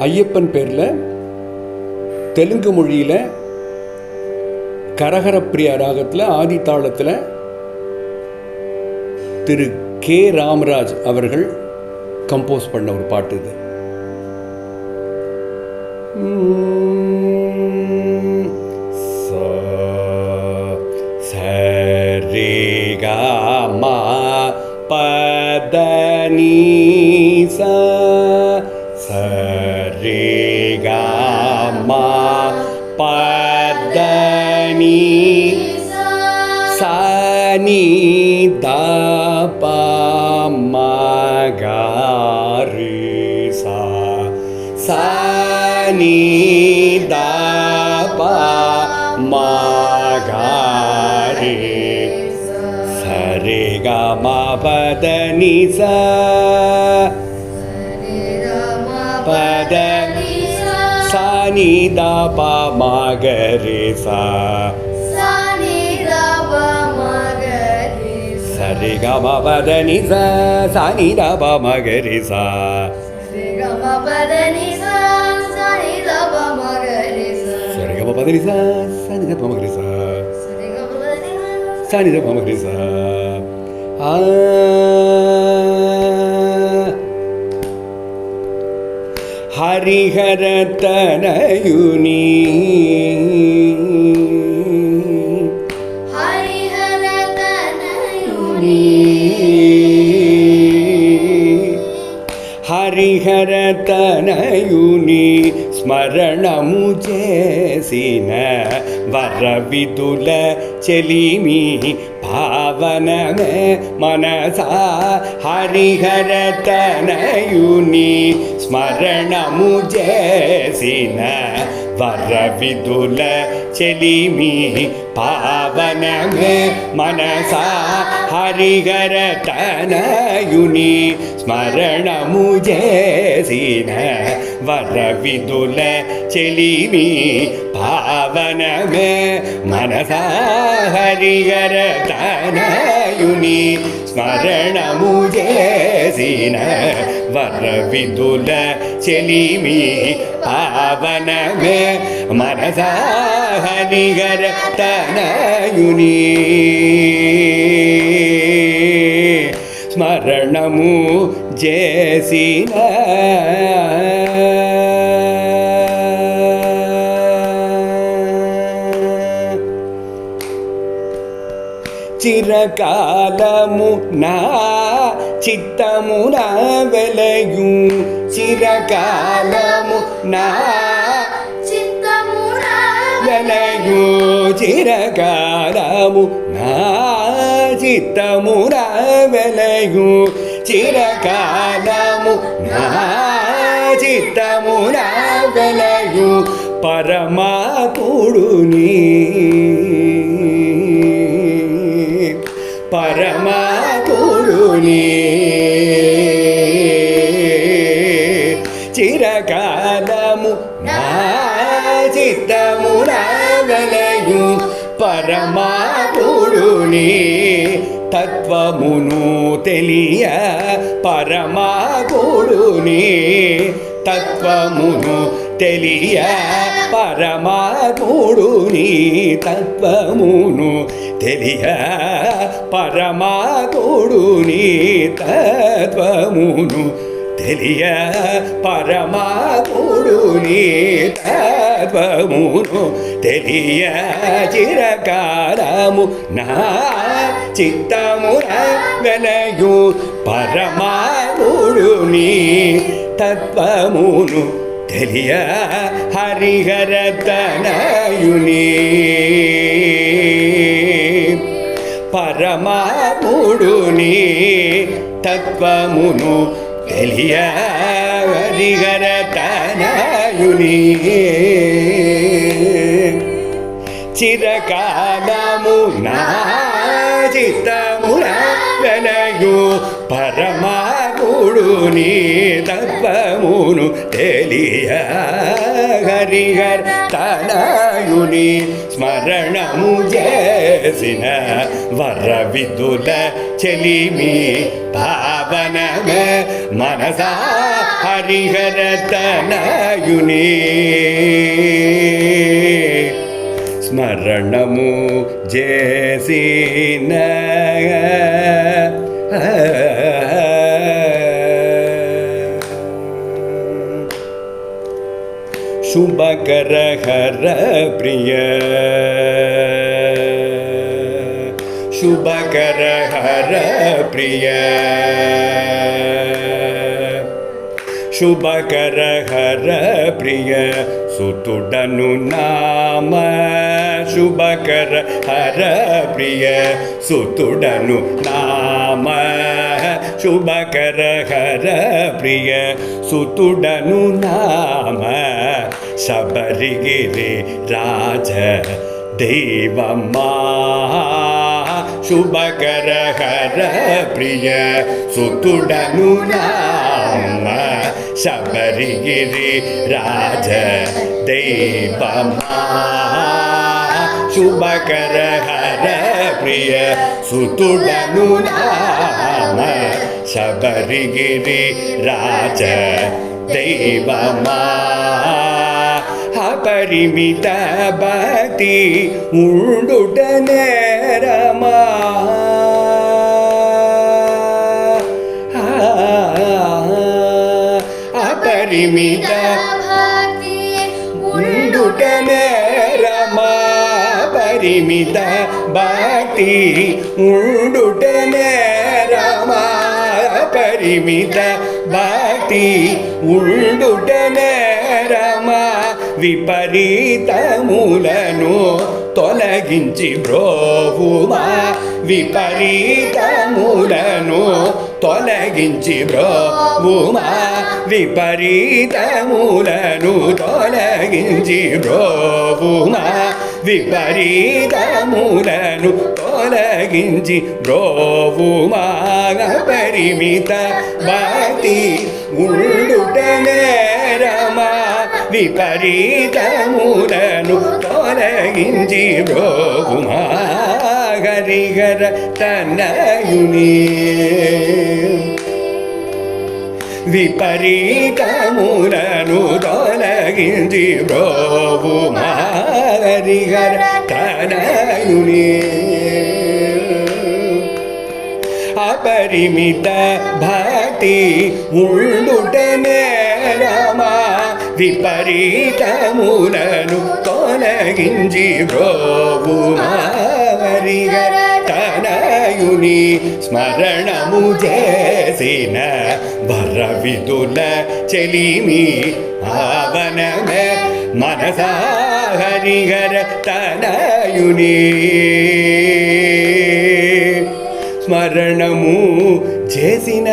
ஐயப்பன் பேரில் தெலுங்கு மொழியில் கரகரப்பிரியா ராகத்தில் ஆதி தாளத்தில் திரு கே ராமராஜ் அவர்கள் கம்போஸ் பண்ண ஒரு பாட்டு இது. சரிகமா பதனி சரிகமா பதனி சனி தப மகரி சனி தப மகரி சரிகமா பதனி பதனி சனி தப மகரி சரிகமா பதனி சனி தப மகரி சரிகமா பதனி சனி தப மகரி சனி தப மகரி ஹரிஹர தனயுனி హరిహర తనయుని స్మరణము చేసిన వరవిదుల చెలిమి భావనమే మనసా హరిహర తనయుని స్మరణము చేసిన వరవిదుల చెలిమి పావనమే మనసా హరిహర తనయుని స్మరణము చేసిన వరవిదుల చెలిమి పావనమే మనసా హరిహర తనయుని స్మరణము చేసిన వరవిదుల చెలిమి పావనమే మనసా హరిహర తనయుని స్మరణము చేసిన చిరకాలము నా చిత్తమున వెలయు చిరకాలము నా చిత్తమున వెలయు చిరకాలము నా చిత్తమున వెలయు చిరకాలము నా చిత్తమున వెలయు పరమాత్ముడుని పరమాత్ముడుని చిరకాలము నా చిత్తమున వెలయు పరమాత్ముడుని తత్వమును తెలియ పరమాత్ముడుని తత్వమును తెలియ పరమాత్ముడుని తత్వమును తెలియ పరమాత్ముడుని తత్వమును తెలియ పరమాత్ముడుని తత్వమును తెలియ చిరకాలము నా చిత్తమున వెలయు పరమాత్ముడుని తత్వమును తెలియ హరిహర తనయుని పరమాత్ముడుని తత్వమును తెలియ హరిహర తనయుని చిరకాలము నా చిత్తమున వెలయు పరమాత్ముడుని తత్వమును తెలియ హరిహర తనయుని స్మరణము చేసిన వరవిదుల చెలిమి భావనమే మనసా హరిహర తనయునే స్మరణము చేసిన శుభకర హర ప్రియ శుభకర హర ప్రియ శుభకర హర ప్రియ సుతుడను నామ శుభకర హర ప్రియ సుతుడను నామ శుభకర హర ప్రియ సుతుడను నామ శబరిగిరి రాజ దైవమా శుభకర హర ప్రియ సుతుడను నామ శబరిగిరి రాజ దైవమా శుభకర హర ప్రియ సుతుడను నామ శబరిగిరి రాజ దైవమా అపరిమిత భక్తి ఉండుట నేరమా అపరిమిత భక్తి ఉండుట నేరమా పరిమిత భక్తి ఉండుట నేరమా పరిమిత భక్తి ఉండుట నేరమా విపరీతములను తొలగించి బ్రోవుమా విపరీతములను తొలగించి బ్రోవుమా విపరీతములను తొలగించి బ్రోవుమా విపరీతములను తొలగించి బ్రోవుమా పరిమిత భక్తి ఉండుట నేరమా విపరీతములను తొలగించి బ్రోవుమా హరిహర తనయుని విపరీతములను తొలగించి బ్రోవుమా హరిహర తనయుని అపరిమిత భక్తి ఉండుట నేరమా విపరీతములను తొలగించి బ్రోవుమా హరిహర తనయుని స్మరణము చేసిన వరవిదుల చెలిమి ఆవనమే మనసా హరిహర తనయుని స్మరణము చేసిన